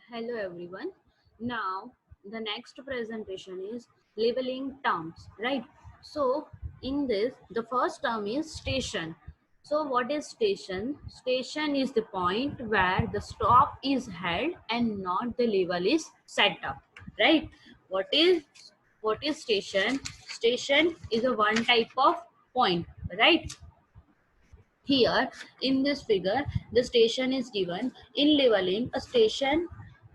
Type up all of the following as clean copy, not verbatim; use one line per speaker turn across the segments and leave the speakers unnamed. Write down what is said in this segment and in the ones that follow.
Hello everyone. Now the next presentation is labeling terms, right? So in this, the first term is station. So what is station? Station is the point where the stop is held and not the level is set up, right? What is what is station? Station is a one type of point, right? Here in this figure, the station is given. In leveling, a station,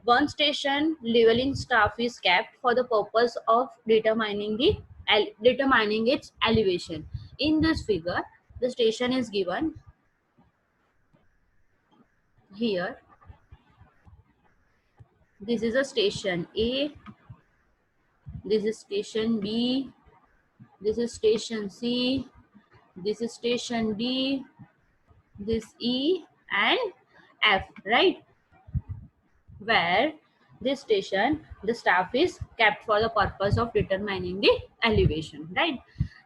one station leveling staff is kept for the purpose of determining its elevation. In this figure, the station is given here. This is a station A. This is station B. This is station C. This is station D. This E and F, right? Where this station the staff is kept for the purpose of determining the elevation, right?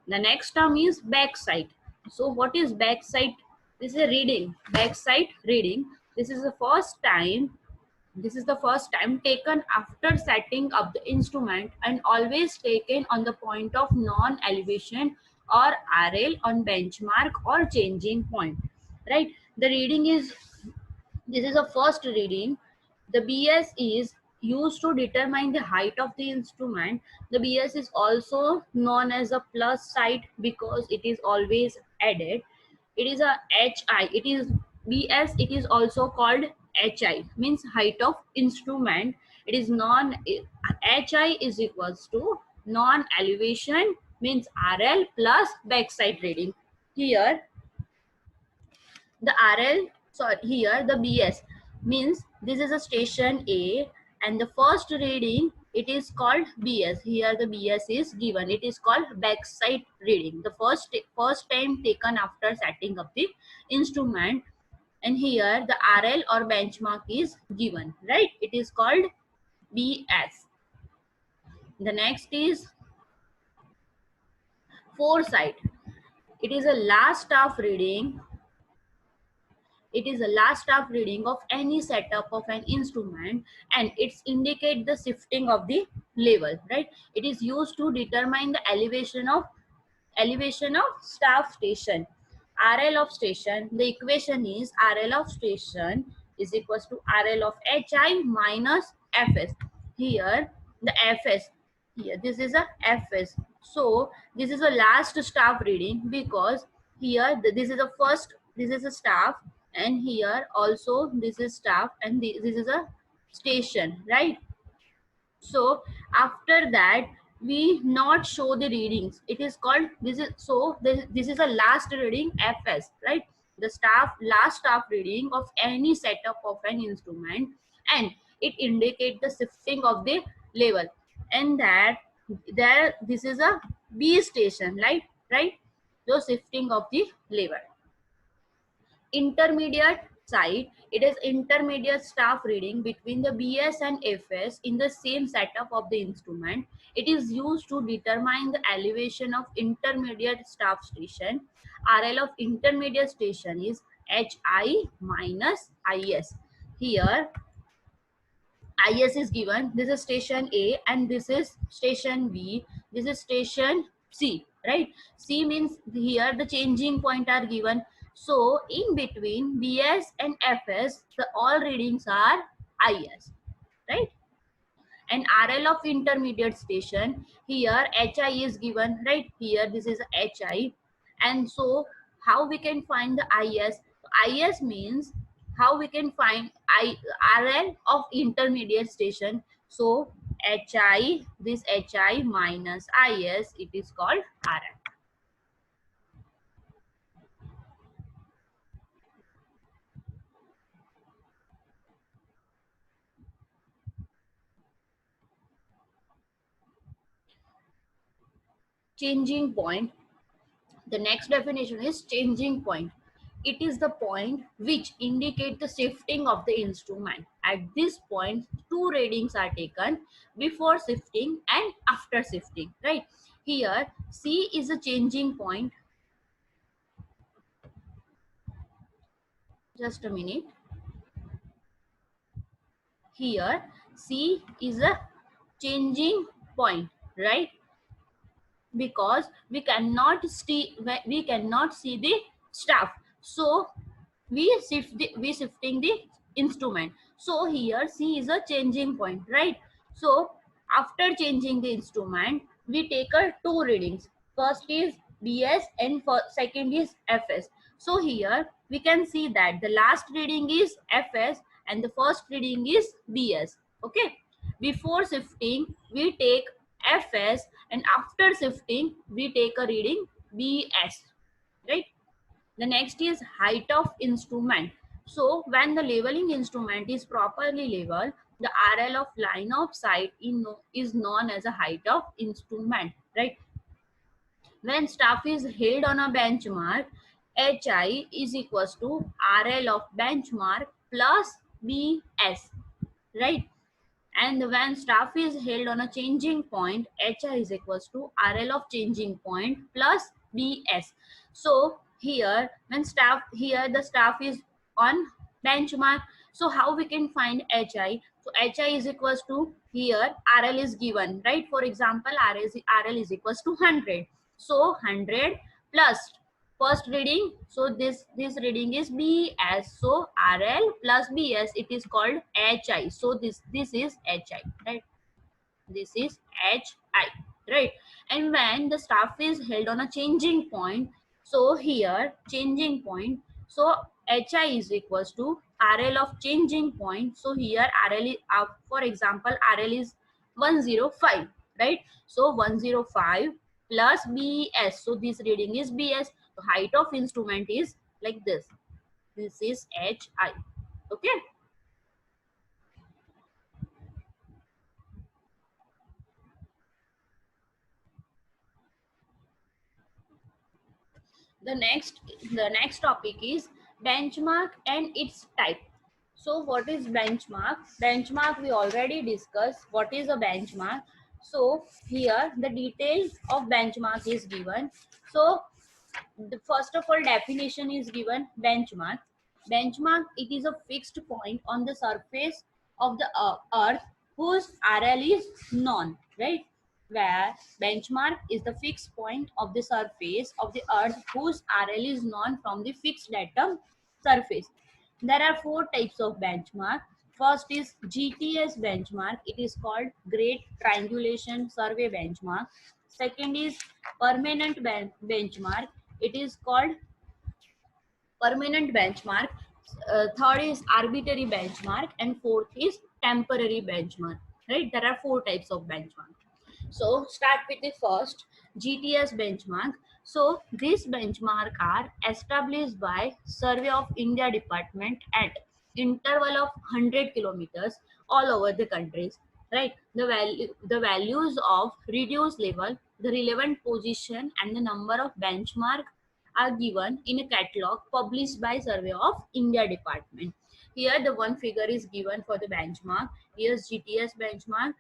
The next term is backside. So what is backside? This is a reading, backside reading. This is the first time taken after setting up the instrument and always taken on the point of non elevation or RL on benchmark or changing point, right? The reading is, this is a first reading. The BS is used to determine the height of the instrument. The BS is also known as a plus side because it is always added. It is a HI. It is BS. It is also called HI, means height of instrument. It is non HI is equals to non elevation, means RL plus backside reading. Here the RL, sorry, here the BS means this is a station A and the first reading it is called BS. Here the BS is given. It is called backside reading. The first time taken after setting up the instrument, and here the RL or benchmark is given, right? It is called BS. The next is foresight. It is a last staff reading. It is the last staff reading of any setup of an instrument, and it's indicate the shifting of the level, right? It is used to determine the elevation of staff station. RL of station, the equation is RL of station is equals to RL of HI minus FS. Here the FS, here this is a FS. So this is a last staff reading because here this is a first, this is a staff, and here also this is staff, and this is a station, right? So after that we not show the readings. It is called, this is a last reading FS, right? The staff, last staff reading of any setup of an instrument, and it indicate the shifting of the level, and that there this is a B station, right? So shifting of the level. Intermediate side, it is intermediate staff reading between the BS and FS in the same setup of the instrument. It is used to determine the elevation of intermediate staff station. RL of intermediate station is HI minus IS. Here IS is given. This is station A and this is station B. This is station C, right? C means here the changing point are given. So in between BS and FS, the all readings are IS, right? And RL of intermediate station, here HI is given, right? Here this is HI. And so how we can find the IS? IS means how we can find RL of intermediate station. So HI, this HI minus IS, it is called RL. Changing point. The next definition is changing point. It is the point which indicate the shifting of the instrument. At this point, two readings are taken before shifting and after shifting, right? Here, C is a changing point. Just a minute. here C is a changing point, right? Because we cannot see the staff, so we shifting the instrument. So here C is a changing point, right? So after changing the instrument, we take a two readings. First is BS and second is FS. So here we can see that the last reading is FS and the first reading is BS. Okay. Before shifting, we take FS, and after shifting, we take a reading BS, right? The next is height of instrument. So when the leveling instrument is properly leveled, the RL of line of sight is known as a height of instrument, right? When staff is held on a benchmark, HI is equals to RL of benchmark plus BS, right? And when staff is held on a changing point, HI is equals to RL of changing point plus BS. So here the staff is on benchmark. So how we can find HI? So HI is equals to, here RL is given, right? For example, RL is equals to 100. So 100 plus first reading, so this reading is BS, so RL plus BS, it is called HI. So this is HI, right? This is HI, right? And when the staff is held on a changing point, so here changing point, so HI is equals to RL of changing point. So here RL is, for example, RL is 105, right? So 105 plus BS, so this reading is BS. So height of instrument is like this. This is HI. Okay. The next topic is benchmark and its type. So what is benchmark? Benchmark we already discussed. What is a benchmark? So here the details of benchmark is given. So the first of all definition is given. Benchmark, it is a fixed point on the surface of the earth whose RL is known, right? Where benchmark is the fixed point of the surface of the earth whose RL is known from the fixed datum surface. There are four types of benchmark. First is GTS benchmark. It is called Great Triangulation Survey benchmark. Second is permanent benchmark. It is called permanent benchmark. Third is arbitrary benchmark, and fourth is temporary benchmark. Right? There are four types of benchmark. So start with the first, GTS benchmark. So these benchmark are established by Survey of India Department at interval of 100 kilometers all over the countries. Right? The values of reduced level, the relevant position, and the number of benchmark are given in a catalog published by Survey of India Department. Here the one figure is given for the benchmark. Here's GTS benchmark,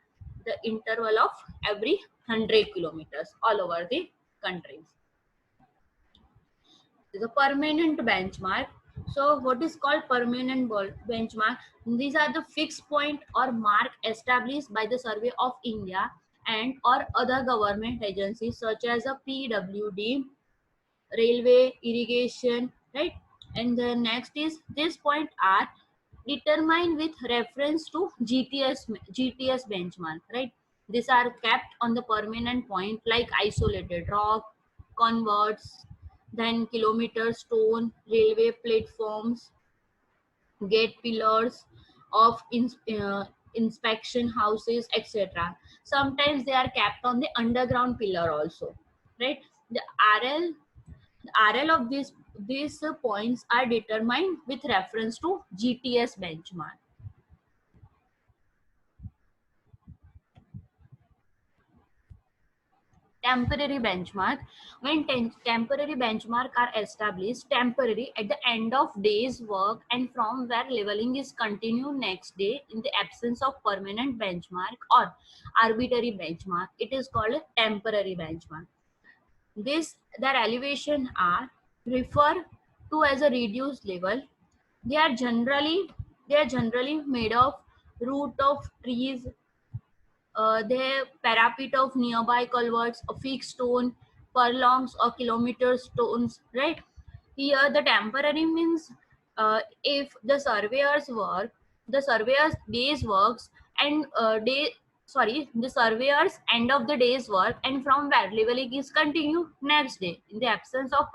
the interval of every 100 kilometers all over the countries. The permanent benchmark. So what is called permanent benchmark? These are the fixed point or mark established by the Survey of India and or other government agencies such as a PWD, railway, irrigation, right? And the next is, this point are determined with reference to GTS benchmark, right? These are kept on the permanent point like isolated rock, converts, then kilometer stone, railway platforms, gate pillars of inspection houses, etc. Sometimes they are kept on the underground pillar also, right? The RL RL of these points are determined with reference to GTS benchmark. Temporary benchmark. When temporary benchmark are established temporary at the end of day's work and from where leveling is continued next day in the absence of permanent benchmark or arbitrary benchmark, it is called a temporary benchmark. Their elevation are referred to as a reduced level. They are generally made of root of trees, the parapet of nearby culverts, a fixed stone, furlongs or kilometer stones, right? Here the temporary means if the surveyor's day's works and the surveyor's end of the day's work, and from where leveling is continued next day. In the absence of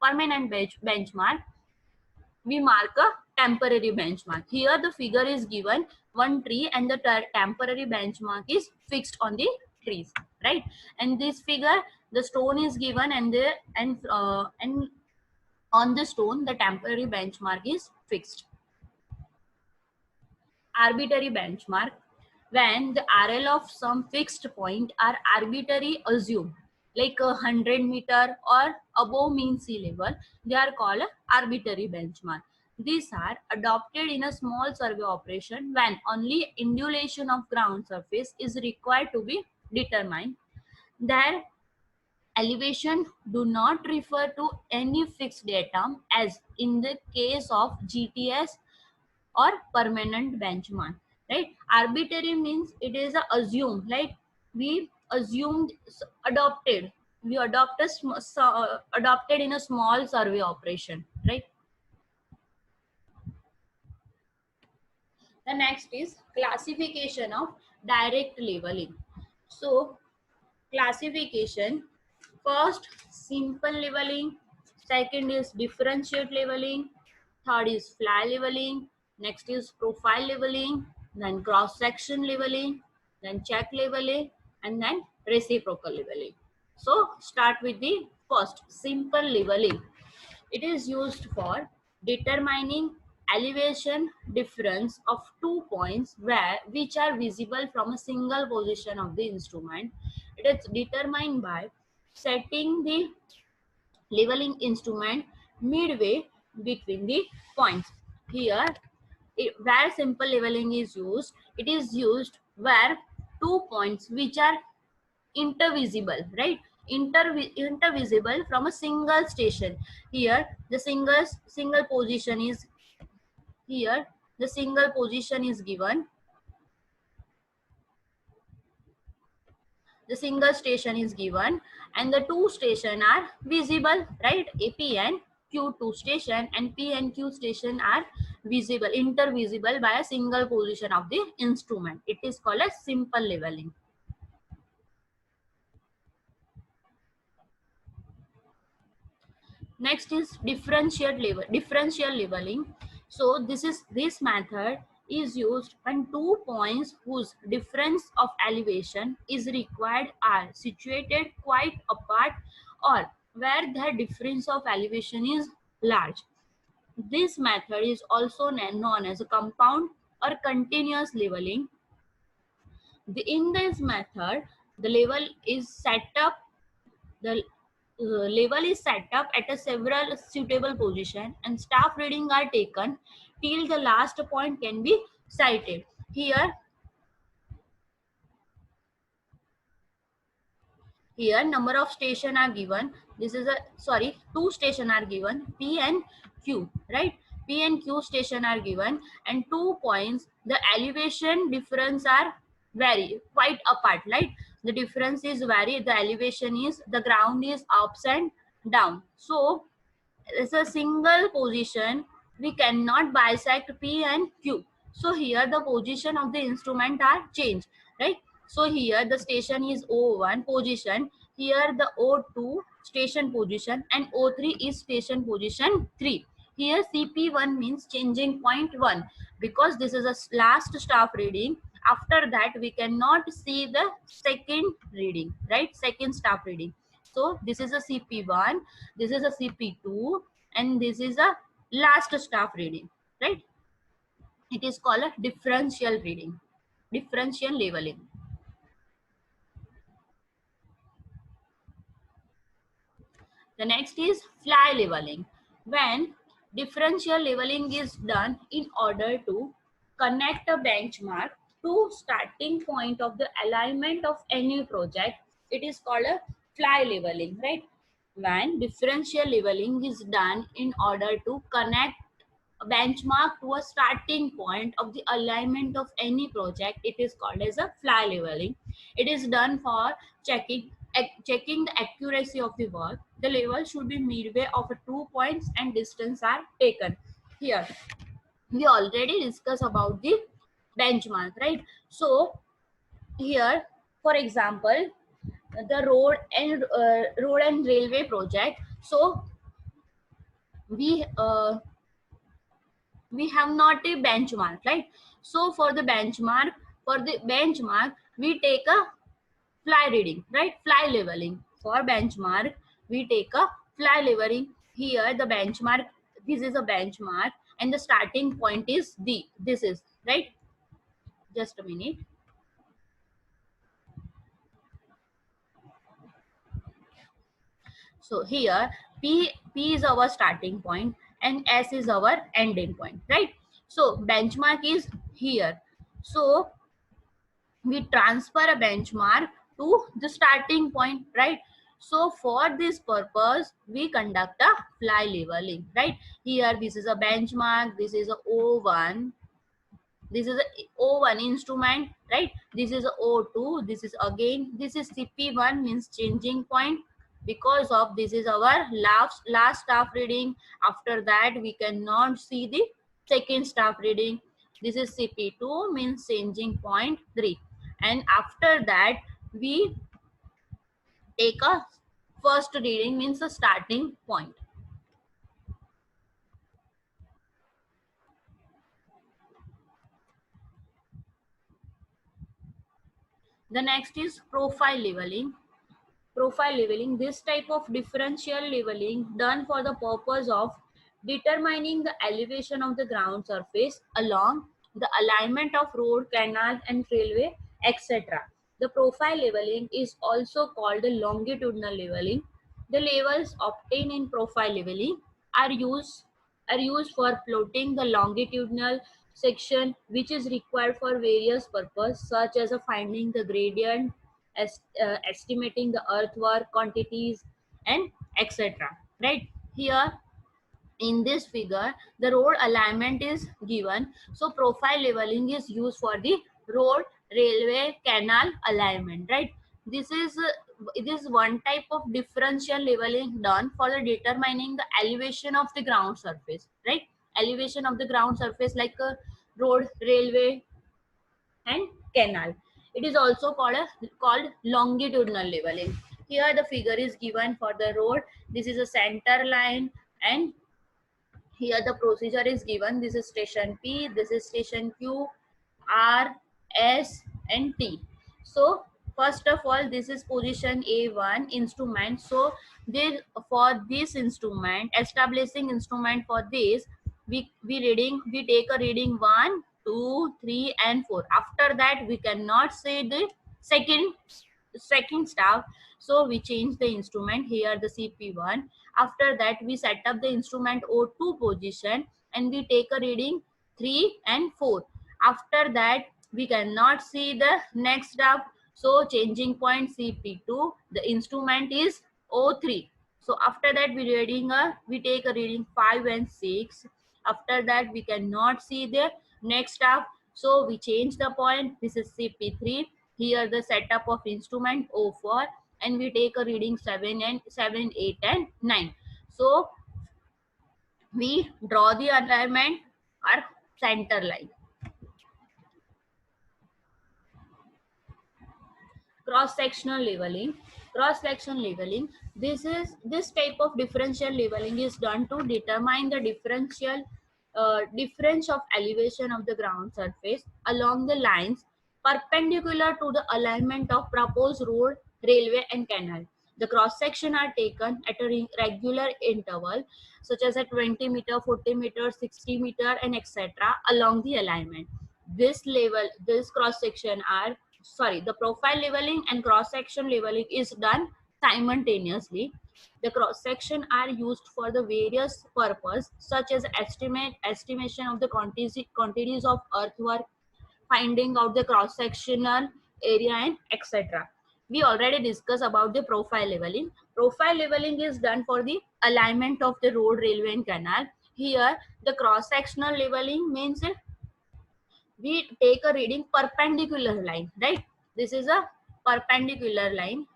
permanent benchmark, we mark a temporary benchmark. Here the figure is given one tree and the temporary benchmark is fixed on the trees, right? And this figure, the stone is given and and on the stone the temporary benchmark is fixed. Arbitrary benchmark: when the RL of some fixed point are arbitrary assumed, like 100 meter or above mean sea level, they are called arbitrary benchmark. These are adopted in a small survey operation when only undulation of ground surface is required to be determined. Their elevation do not refer to any fixed datum as in the case of GTS or permanent benchmark, right? Arbitrary means it is a assume, like we assumed, adopted, we adopted in a small survey operation, right? The next is classification of direct leveling. So classification: first, simple leveling; second is differentiate leveling; third is fly leveling; next is profile leveling; then cross section leveling; then check leveling; and then reciprocal leveling. So start with the first, simple leveling. It is used for determining elevation difference of 2 points which are visible from a single position of the instrument. It is determined by setting the leveling instrument midway between the points. Here, where simple leveling is used, it is used where 2 points which are intervisible, right? Intervisible from a single station. Here the single position is here the single position is given, the single station is given, and the two station are visible, right? AP and Q2 station and P and Q station are visible, intervisible by a single position of the instrument. It is called as simple leveling. Next is differential leveling. So this method is used when 2 points whose difference of elevation is required are situated quite apart or where the difference of elevation is large. This method is also known as a compound or continuous leveling. In this method, the level is set up the level is set up at a several suitable position and staff reading are taken till the last point can be sighted. Here number of station are given. This is a two station are given, P and Q, right? P and Q station are given and 2 points, the elevation difference are vary quite apart, right? The difference is vary, the elevation is, the ground is ups and down. So it's a single position, we cannot bisect P and Q. So here the position of the instrument are changed, right? So here the station is O1 position, here the O2 station position, and O3 is station position 3. Here CP1 means changing point 1 because this is a last staff reading. After that we cannot see the second reading, right? Second staff reading. So this is a CP1, this is a CP2, and this is a last staff reading, right? It is called a differential reading, differential leveling. The next is fly leveling. When differential leveling is done in order to connect a benchmark to starting point of the alignment of any project, it is called a fly leveling, right? When differential leveling is done in order to connect a benchmark to a starting point of the alignment of any project. It is called as a fly leveling. It is done for checking the accuracy of the work. The level should be midway of 2 points and distance are taken. Here we already discussed about the benchmark, right? So here, for example, the road and railway project. So we uh, we have not a benchmark, right? So for the benchmark we take a fly reading, right? Fly leveling. For benchmark we take a fly leveling. Here the benchmark, this is a benchmark and the starting point is this is right. Just a minute. So here P is our starting point and S is our ending point, right? So benchmark is here. So we transfer a benchmark to the starting point, right? So for this purpose we conduct a fly leveling, right? Here this is a benchmark, this is a O1, this is a O1 instrument, right? This is a O2, this is again, this is CP1 means changing point. Because of this is our last staff reading. After that we cannot see the second staff reading. This is CP2 means changing point 3, and after that we take a first reading means the starting point. The next is profile leveling. Profile leveling, this type of differential leveling done for the purpose of determining the elevation of the ground surface along the alignment of road, canal and railway, etc. The profile leveling is also called the longitudinal leveling. The levels obtained in profile leveling are used for plotting the longitudinal section which is required for various purposes such as finding the gradient, estimating the earthwork quantities and etc. Right. Here in this figure the road alignment is given. So profile leveling is used for the road, railway, canal alignment, right? This is one type of differential leveling done for the determining the elevation of the ground surface, right? Elevation of the ground surface like a road, railway and canal. It is also called longitudinal leveling. Here the figure is given for the road. This is a center line, and here the procedure is given. This is station P, this is station Q, R, S and T. So first of all this is position A1 instrument. So this, for this instrument, establishing instrument for this, we take a reading 1, 2, 3 and 4. After that we cannot say the second staff. So we change the instrument. Here the CP1. After that we set up the instrument O2 position and we take a reading 3 and 4. After that we cannot see the next staff. So changing point CP2, the instrument is O3. So after that we take a reading 5 and 6. After that we cannot see the next staff. So we change the point. This is CP3. Here the setup of instrument O4 and we take a reading 7, 8 and 9. So we draw the alignment or center line. Cross-sectional leveling. Cross-section leveling. This type of differential leveling is done to determine the difference of elevation of the ground surface along the lines perpendicular to the alignment of proposed road, railway and canal. The cross section are taken at a regular interval such as at 20 meter, 40 meter, 60 meter and etc. along the alignment. This cross section are the profile leveling and cross section leveling is done simultaneously. The cross section are used for the various purpose such as estimation of the quantities of earthwork, finding out the cross sectional area and etc. We already discussed about the profile leveling. Profile leveling is done for the alignment of the road, railway and canal. Here the cross sectional leveling means we take a reading perpendicular line, right? This is a perpendicular line.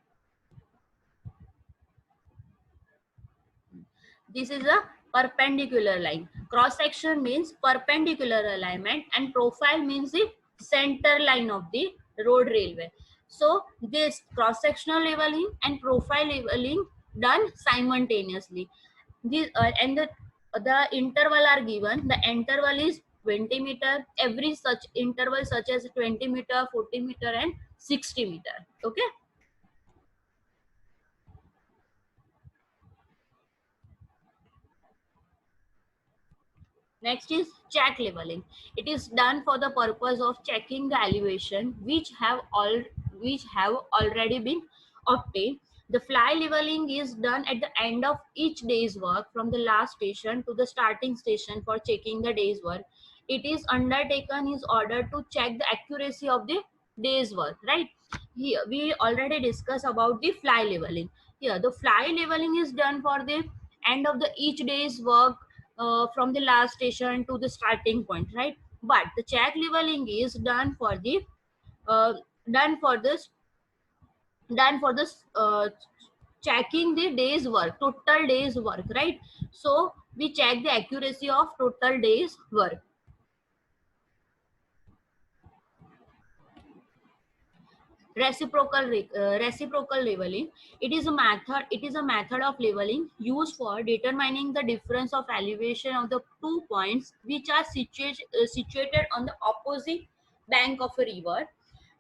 This is a perpendicular line. Cross section means perpendicular alignment, and profile means the center line of the road railway. So this cross sectional leveling and profile leveling done simultaneously. This and the interval are given. The interval is 20 meter. Every such interval such as 20 meter, 40 meter and 60 meter. Okay. Next is check leveling. It is done for the purpose of checking the elevation which have already been obtained. The fly leveling is done at the end of each day's work from the last station to the starting station for checking the day's work. It is undertaken in order to check the accuracy of the day's work, right? Here we already discussed about the fly leveling. Here the fly leveling is done for the end of the each day's work from the last station to the starting point, right? But the check leveling is done for the uh, done for this done for this checking the day's work, total day's work, right? So we check the accuracy of total day's work. Reciprocal leveling, it is a method of leveling used for determining the difference of elevation of the 2 points which are situated on the opposite bank of a river.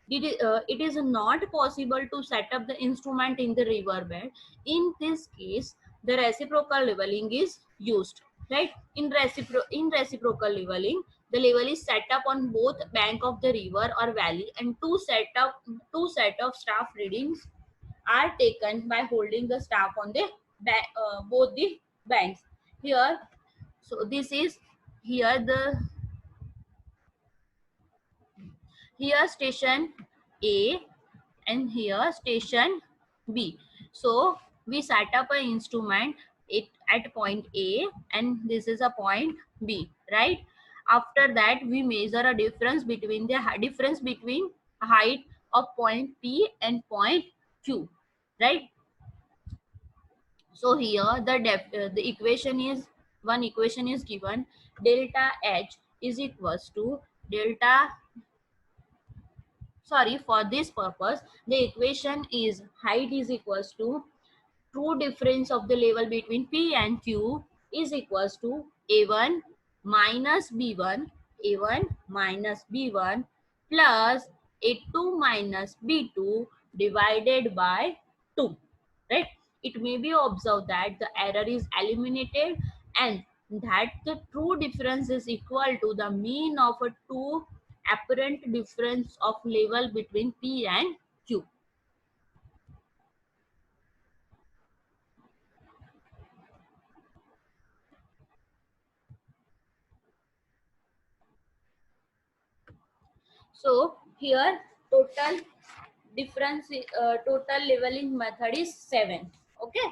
It is not possible to set up the instrument in the river bed. In this case, the reciprocal leveling is used. Right? In reciprocal leveling, the level is set up on both bank of the river or valley, and two set of staff readings are taken by holding the staff on the both the banks. Here, so this is here the here station A and here station B. So we set up an instrument it at point A and this is a point B, right? After that we measure a difference between height of point P and point Q, right? So here the equation is one equation is given. Delta H is equals to delta sorry for this purpose the equation is height is equals to true difference of the level between P and Q is equals to A1 minus B1, A1 minus B1 plus A2 minus B2 divided by 2, right? It may be observed that the error is eliminated and that the true difference is equal to the mean of a two apparent difference of level between P and Q. So here total total leveling method is 7. Okay.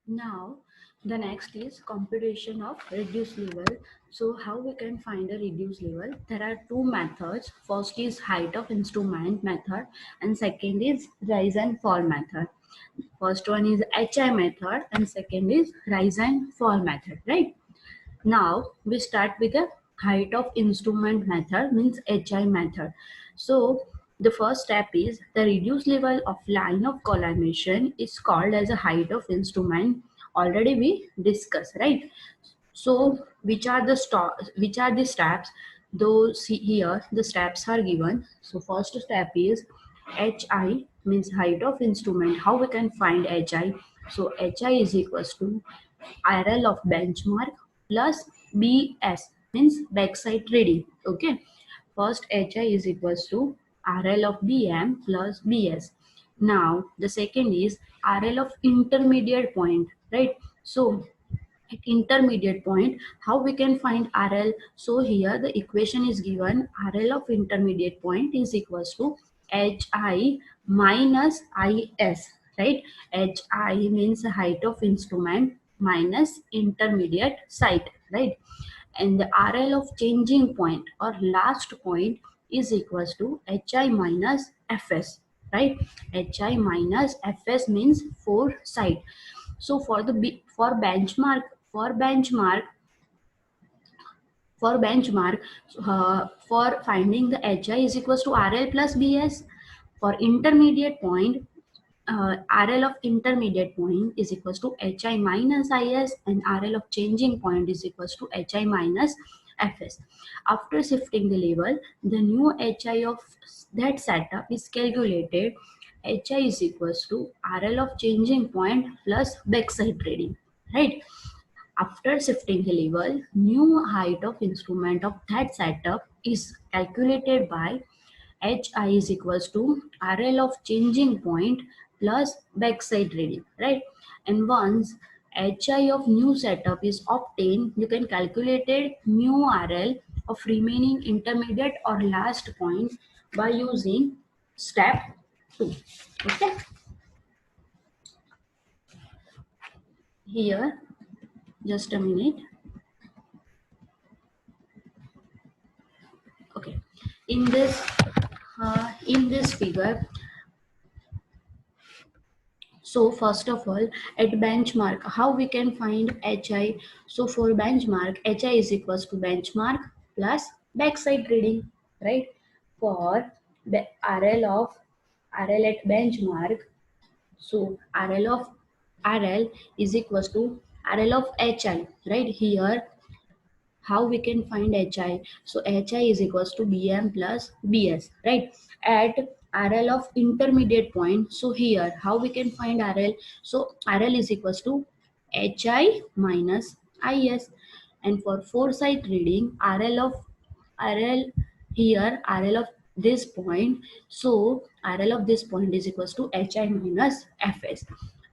Now the next is computation of reduced level. So how we can find a reduced level? There are two methods. First is height of instrument method and second is rise and fall method. First one is HI method and second is rise and fall method, right? Now we start with the height of instrument method means HI method. So the first step is the reduced level of line of collimation is called as a height of instrument. Already we discussed, right? So which are the steps? Though see here the steps are given. So first step is HI means height of instrument. How we can find HI? So HI is equals to RL of benchmark plus BS means backside reading. Okay. First HI is equals to RL of BM plus BS. Now the second is RL of intermediate point, right? So at intermediate point, how we can find RL? So here the equation is given RL of intermediate point is equals to hi minus is, right? Hi means height of instrument minus intermediate site, right? And the RL of changing point or last point is equals to hi minus fs, right? Hi minus fs means for site. So for the for benchmark, for benchmark for benchmark, for finding the hi is equals to rl plus bs. For intermediate point, RL of intermediate point is equals to hi minus is, and RL of changing point is equals to hi minus fs. After shifting the level, the new hi of that setup is calculated. Hi is equals to RL of changing point plus backside reading, right? After shifting the level, new height of instrument of that setup is calculated by hi is equals to RL of changing point plus backside reading, right? And once hi of new setup is obtained, you can calculate it new RL of remaining intermediate or last point by using step 2. Okay, here just a minute. Okay, in this figure, so first of all, at benchmark, how we can find hi? So for benchmark, hi is equals to benchmark plus backside reading, right? For the RL at benchmark, so RL is equals to RL of hi, right? Here how we can find hi? So hi is equals to bm plus bs, right? At RL of intermediate point, so here how we can find RL? So RL is equals to hi minus is. And for foresight reading, RL here, RL of this point, so RL of this point is equals to hi minus fs.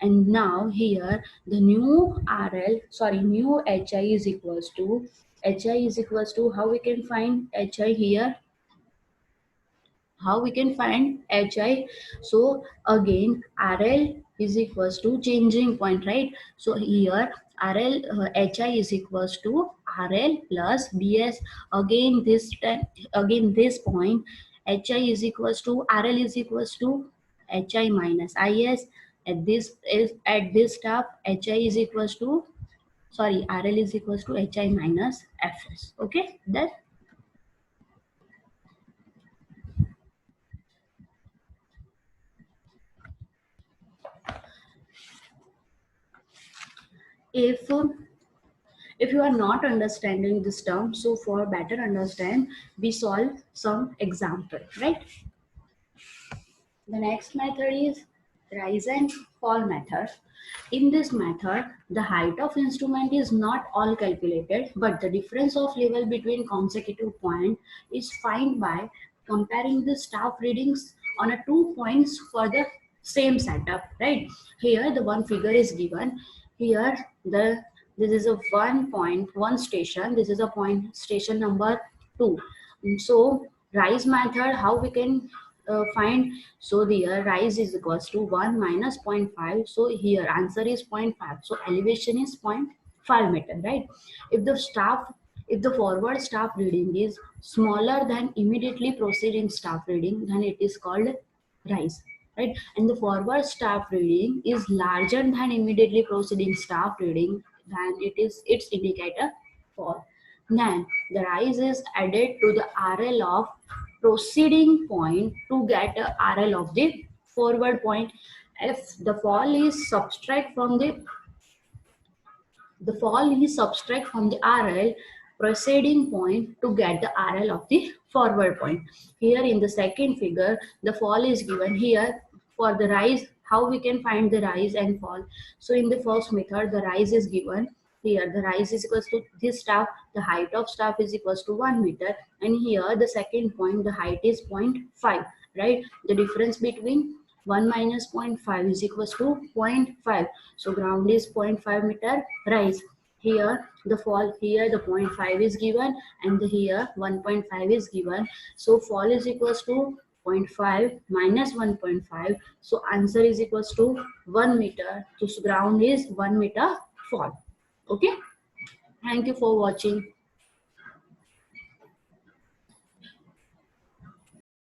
And now here the new new hi is equals to how we can find hi here? How we can find hi? So again, RL is equals to changing point, right? So here RL hi is equals to RL plus bs. Again this time, again this point, hi is equals to RL is equals to hi minus is. At this is at this step, hi is equals to, sorry, RL is equals to hi minus fs. Okay, that if if you are not understanding this term, so for better understand, we solve some example, right? The next method is rise and fall method. In this method, the height of instrument is not all calculated, but the difference of level between consecutive point is found by comparing the staff readings on a 2 points for the same setup, right? Here the one figure is given. Here the this is a 1 point, one station. This is a point station number 2. So rise method, how we can find? So here rise is equals to 1 minus zero point 0.5. So here answer is zero point 0.5. So elevation is 0.5 meter, right? If the staff, if the forward staff reading is smaller than immediately preceding staff reading, then it is called rise, right? And the forward staff reading is larger than immediately preceding staff reading, then it is its indicator fall. Then the rise is added to the RL of proceeding point to get a RL of the forward point. If the fall is subtract from the RL preceding point to get the RL of the forward point. Here in the second figure, the fall is given here. For the rise, how we can find the rise and fall? So in the first method, the rise is given. Here the rise is equals to this staff, the height of staff is equals to 1 meter, and here the second point, the height is 0.5, right? The difference between 1 minus zero point 0.5 is equals to 0.5. So ground is 0.5 meter rise. Here the fall, here the zero point 0.5 is given, and here 1.5 is given. So fall is equals to 0.5 minus 1.5. So answer is equals to 1 meter. So ground is 1 meter fall. Okay. Thank you for watching.